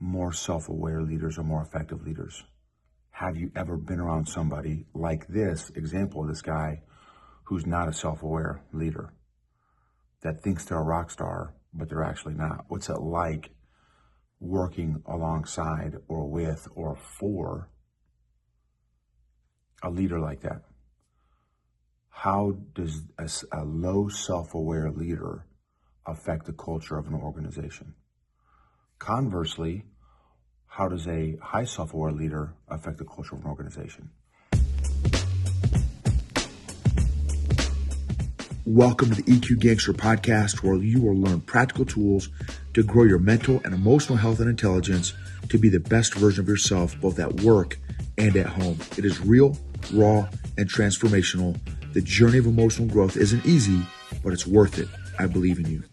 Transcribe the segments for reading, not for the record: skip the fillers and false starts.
more self-aware leaders are more effective leaders? Have you ever been around somebody like this example of this guy who's not a self-aware leader, that thinks they're a rock star, but they're actually not? What's it like working alongside or with or for a leader like that? How does a low self-aware leader affect the culture of an organization? Conversely, how does a high self-aware leader affect the culture of an organization? Welcome to the EQ Gangster podcast, where you will learn practical tools to grow your mental and emotional health and intelligence to be the best version of yourself, both at work and at home. It is real, raw, and transformational. The journey of emotional growth isn't easy, but it's worth it. I believe in you.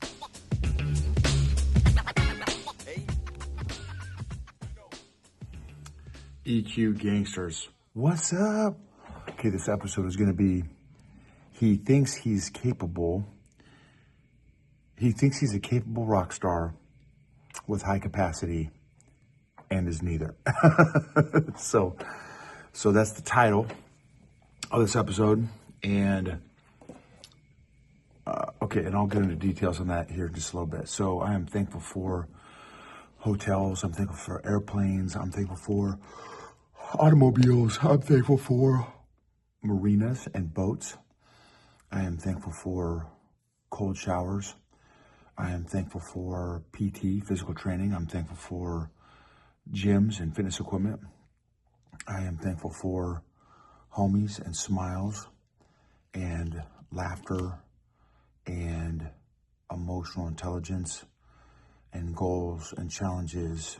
EQ Gangsters, what's up? Okay, this episode is going to be, he thinks he's a capable rock star with high capacity and is neither. So that's the title of this episode. And and I'll get into details on that here in just a little bit. So I am thankful for hotels. I'm thankful for airplanes. I'm thankful for automobiles. I'm thankful for marinas and boats. I am thankful for cold showers. I am thankful for PT, physical training. I'm thankful for gyms and fitness equipment. I am thankful for homies and smiles and laughter and emotional intelligence and goals and challenges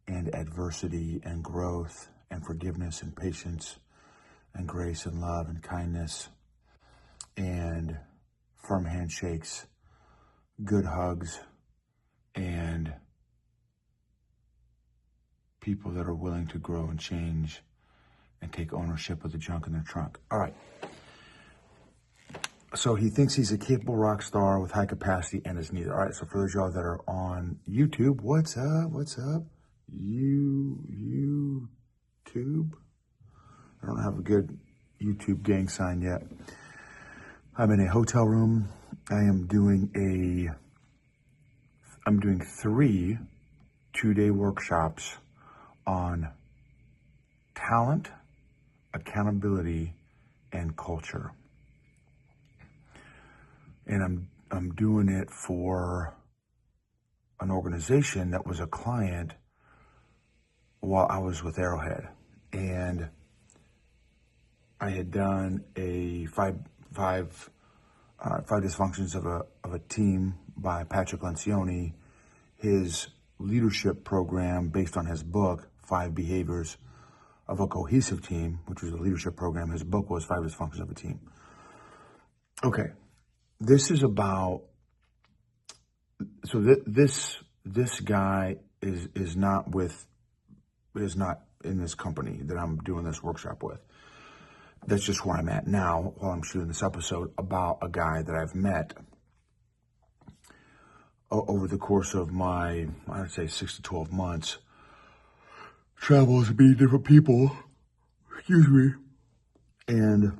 and adversity and growth and forgiveness and patience and grace and love and kindness and firm handshakes, good hugs, and people that are willing to grow and change and take ownership of the junk in their trunk. All right. So he thinks he's a capable rock star with high capacity and is neither. All right. So for those of y'all that are on YouTube, what's up? What's up? YouTube. I don't have a good YouTube gang sign yet. I'm in a hotel room. I'm doing 3 2-day workshops on talent, accountability, and culture. And I'm doing it for an organization that was a client while I was with Arrowhead. And I had done a five dysfunctions of a team by Patrick Lencioni, his leadership program based on his book, 5 Behaviors of a Cohesive Team, which was a leadership program. His book was 5 Dysfunctions of a Team. Okay, this is about, so this guy is not in this company that I'm doing this workshop with. That's just where I'm at now while I'm shooting this episode about a guy that I've met over the course of my, I'd say 6 to 12 months. Travels to meet different people. Excuse me. And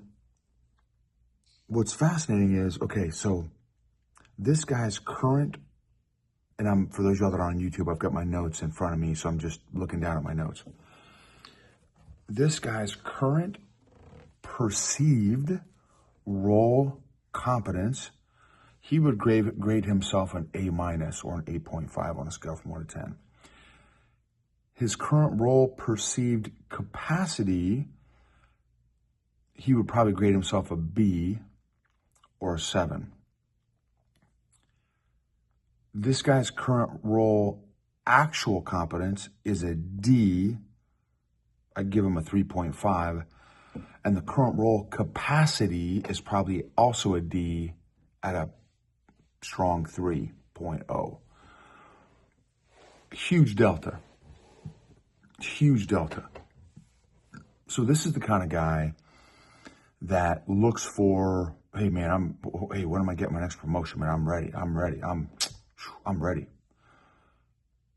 what's fascinating is, okay, so this guy's current, and for those of y'all that are on YouTube, I've got my notes in front of me, so I'm just looking down at my notes. This guy's current perceived role competence, he would grade himself an A- or an 8.5 on a scale from 1 to 10. His current role perceived capacity, he would probably grade himself a B or a 7. This guy's current role actual competence is a D. I'd give him a 3.5. And the current role capacity is probably also a D at a strong 3.0. Huge delta. Huge delta. So this is the kind of guy that looks for, hey man, when am I getting my next promotion, man? I'm ready. I'm ready.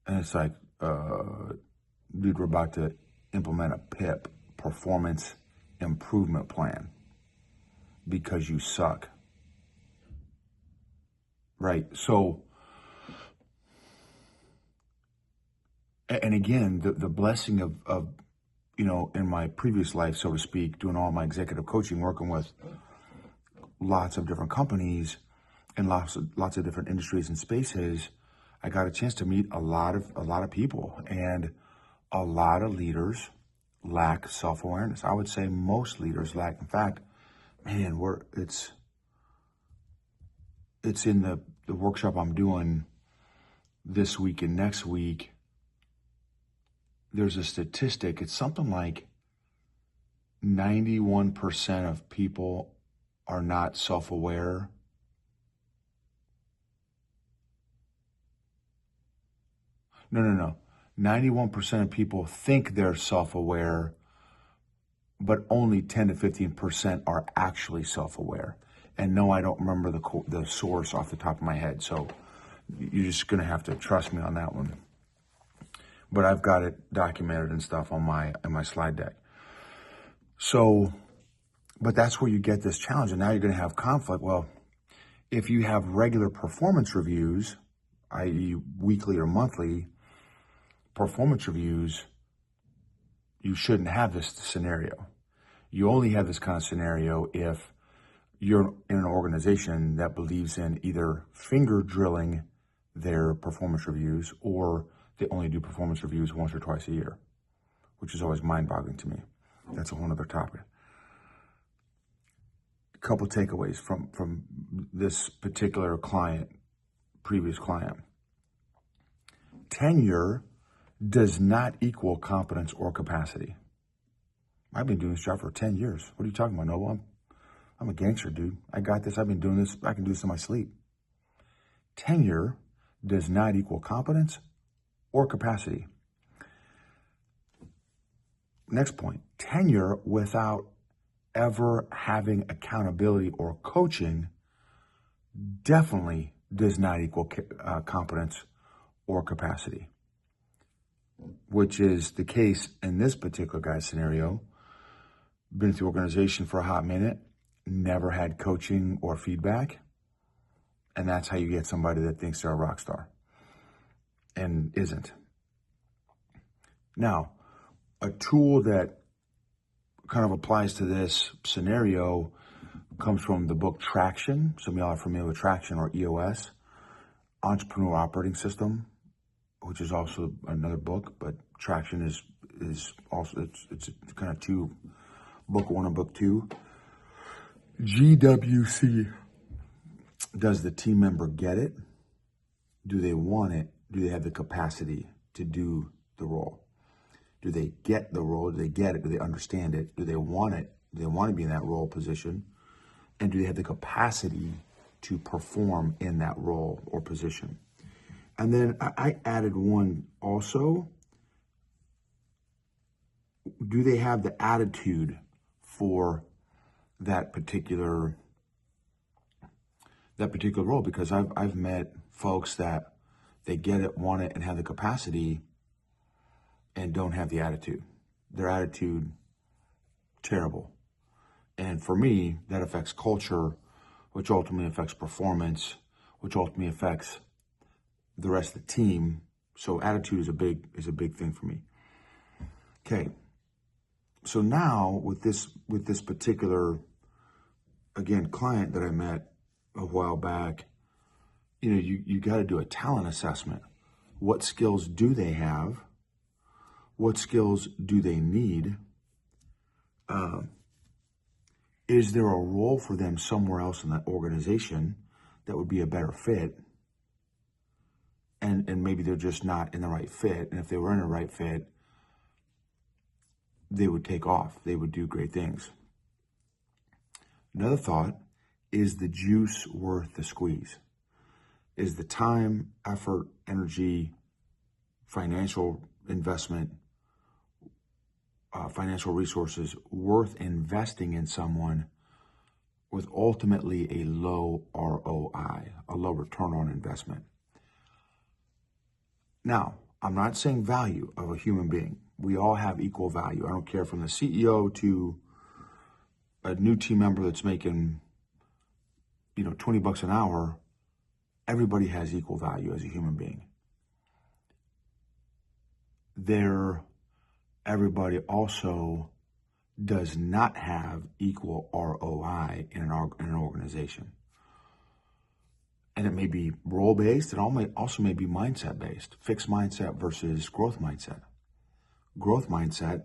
And it's like, dude, we're about to implement a PIP, performance improvement plan, because you suck. Right. So, and again, the blessing of, in my previous life, so to speak, doing all my executive coaching, working with lots of different companies and lots of different industries and spaces, I got a chance to meet a lot of people, and a lot of leaders lack self-awareness. I would say most leaders lack. In fact, man, it's in the workshop I'm doing this week and next week. There's a statistic. It's something like 91% of people are not self-aware. No. 91% of people think they're self-aware, but only 10 to 15% are actually self-aware. And no, I don't remember the source off the top of my head. So you're just going to have to trust me on that one. But I've got it documented and stuff on my slide deck. So, but that's where you get this challenge. And now you're going to have conflict. Well, if you have regular performance reviews, i.e. weekly or monthly performance reviews, you shouldn't have this scenario. You only have this kind of scenario if you're in an organization that believes in either finger drilling their performance reviews, or they only do performance reviews once or twice a year, which is always mind-boggling to me. That's a whole other topic. A couple takeaways from this particular previous client. Tenure does not equal competence or capacity. I've been doing this job for 10 years. What are you talking about, Noble? I'm a gangster, dude. I got this. I've been doing this. I can do this in my sleep. Tenure does not equal competence or capacity. Next point, tenure without ever having accountability or coaching definitely does not equal competence or capacity, which is the case in this particular guy's scenario. Been through organization for a hot minute, never had coaching or feedback, and that's how you get somebody that thinks they're a rock star and isn't. Now, a tool that kind of applies to this scenario comes from the book Traction. Some of y'all are familiar with Traction, or EOS, Entrepreneur Operating System, which is also another book, but Traction is also, it's kind of two, book one and book two. GWC, does the team member get it? Do they want it? Do they have the capacity to do the role? Do they get the role? Do they get it? Do they understand it? Do they want it? Do they want to be in that role position? And do they have the capacity to perform in that role or position? And then I added one also. Do they have the attitude for that particular role? Because I've met folks that they get it, want it, and have the capacity, and don't have the attitude. Their attitude, terrible. And for me, that affects culture, which ultimately affects performance, which ultimately affects the rest of the team. So attitude is a big thing for me. Okay. So now with this particular, again, client that I met a while back, you got to do a talent assessment. What skills do they have? What skills do they need? Is there a role for them somewhere else in that organization that would be a better fit? And maybe they're just not in the right fit. And if they were in the right fit, they would take off. They would do great things. Another thought, is the juice worth the squeeze? Is the time, effort, energy, financial investment, financial resources worth investing in someone with ultimately a low ROI, a low return on investment? Now, I'm not saying value of a human being. We all have equal value. I don't care from the CEO to a new team member that's making, $20 an hour. Everybody has equal value as a human being. Everybody also does not have equal ROI in an organization. And it may be role-based, and also may be mindset-based, fixed mindset versus growth mindset. Growth mindset,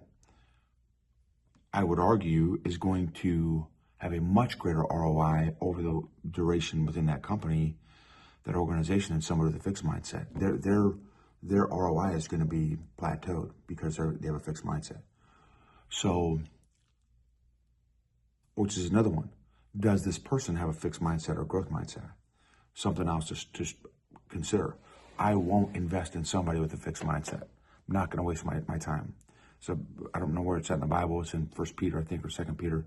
I would argue, is going to have a much greater ROI over the duration within that company, that organization, than somebody with a fixed mindset. Their ROI is going to be plateaued because they have a fixed mindset. So, which is another one. Does this person have a fixed mindset or growth mindset? Something else to consider. I won't invest in somebody with a fixed mindset. I'm not going to waste my time. So I don't know where it's at in the Bible. It's in 1 Peter, I think, or 2 Peter.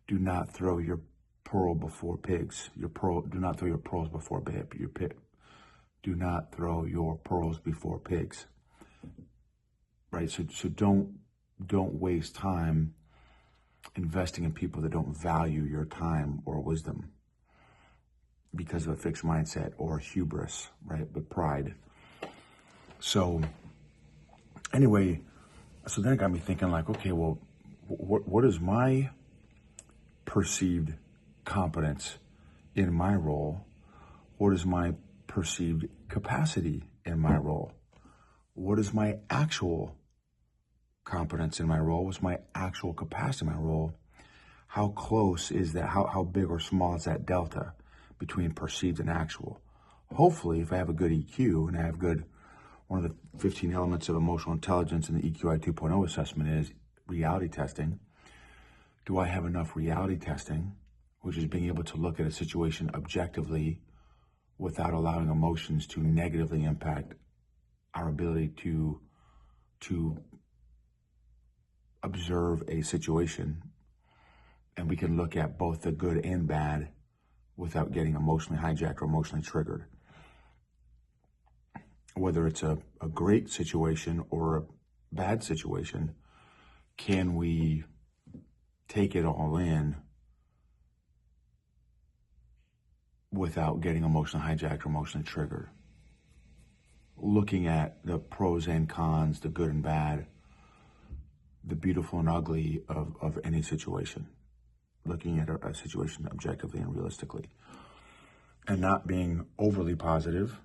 Do not throw your pearl before pigs. Do not throw your pearls before your pit. Do not throw your pearls before pigs. Right? So don't waste time investing in people that don't value your time or wisdom because of a fixed mindset or hubris, right? But pride. So anyway, so then it got me thinking, like, okay, well, what is my perceived competence in my role? What is my perceived capacity in my role? What is my actual competence in my role? What's my actual capacity in my role? How close is that? How big or small is that delta between perceived and actual? Hopefully, if I have a good EQ and I have one of the 15 elements of emotional intelligence in the EQI 2.0 assessment is reality testing. Do I have enough reality testing, which is being able to look at a situation objectively without allowing emotions to negatively impact our ability to observe a situation, and we can look at both the good and bad without getting emotionally hijacked or emotionally triggered. Whether it's a great situation or a bad situation, can we take it all in without getting emotionally hijacked or emotionally triggered? Looking at the pros and cons, the good and bad, the beautiful and ugly of any situation. Looking at a situation objectively and realistically. And not being overly positive.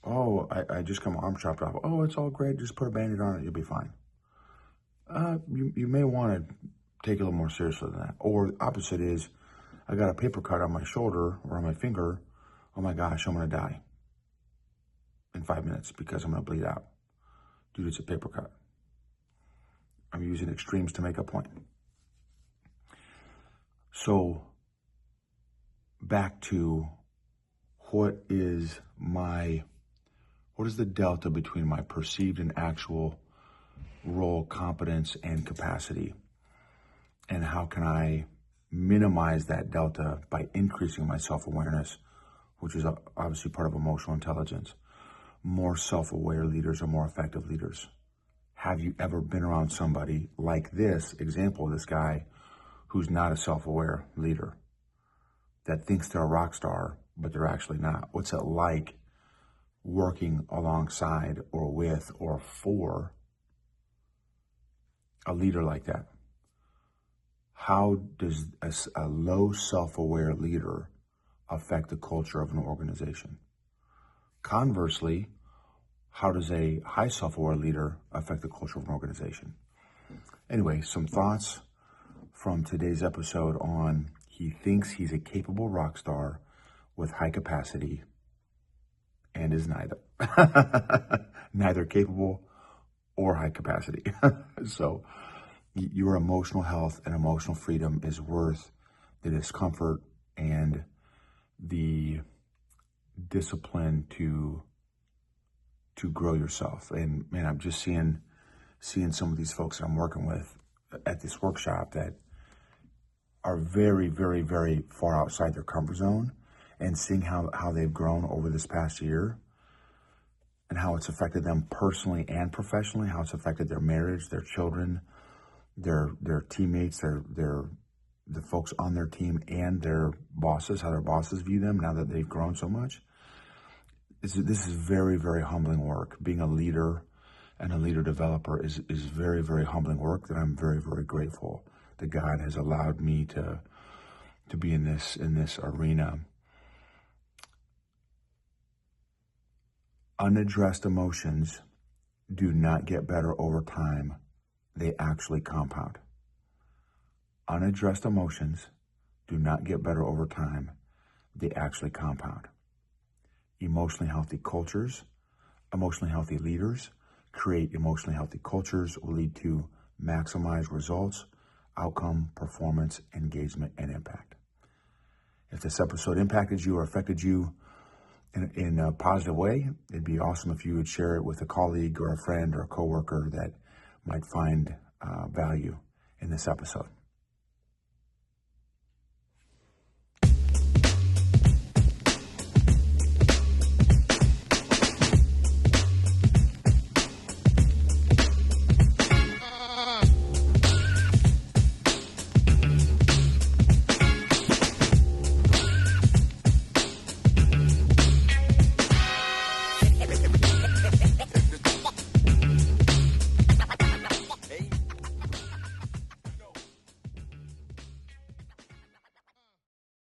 Oh, I just got my arm chopped off. Oh, it's all great. Just put a Band-Aid on it. You'll be fine. You may want to take it a little more seriously than that. Or the opposite is, I got a paper cut on my shoulder or on my finger. Oh my gosh, I'm going to die in 5 minutes because I'm going to bleed out. Dude, it's a paper cut. I'm using extremes to make a point. So back to what is the delta between my perceived and actual role, competence, and capacity? And how can I minimize that delta by increasing my self-awareness, which is obviously part of emotional intelligence? More self-aware leaders are more effective leaders. Have you ever been around somebody like this example, this guy who's not a self-aware leader, that thinks they're a rock star, but they're actually not? What's it like working alongside or with or for a leader like that? How does a low self-aware leader affect the culture of an organization? Conversely, how does a high self-aware leader affect the culture of an organization? Anyway, some thoughts from today's episode on he thinks he's a capable rock star with high capacity and is neither. Neither capable or high capacity. So your emotional health and emotional freedom is worth the discomfort and the discipline to grow yourself. And man, I'm just seeing some of these folks that I'm working with at this workshop that are very, very, very far outside their comfort zone, and seeing how they've grown over this past year. and how it's affected them personally and professionally, how it's affected their marriage, their children, their teammates, the folks on their team and their bosses, how their bosses view them now that they've grown so much. This is very, very humbling work. Being a leader and a leader developer is very, very humbling work that I'm very, very grateful that God has allowed me to be in this arena. Unaddressed emotions do not get better over time. They actually compound. Unaddressed emotions do not get better over time. They actually compound. Emotionally healthy cultures, emotionally healthy leaders create emotionally healthy cultures, will lead to maximize results, outcome, performance, engagement, and impact. If this episode impacted you or affected you in a positive way, it'd be awesome if you would share it with a colleague or a friend or a coworker that might find value in this episode.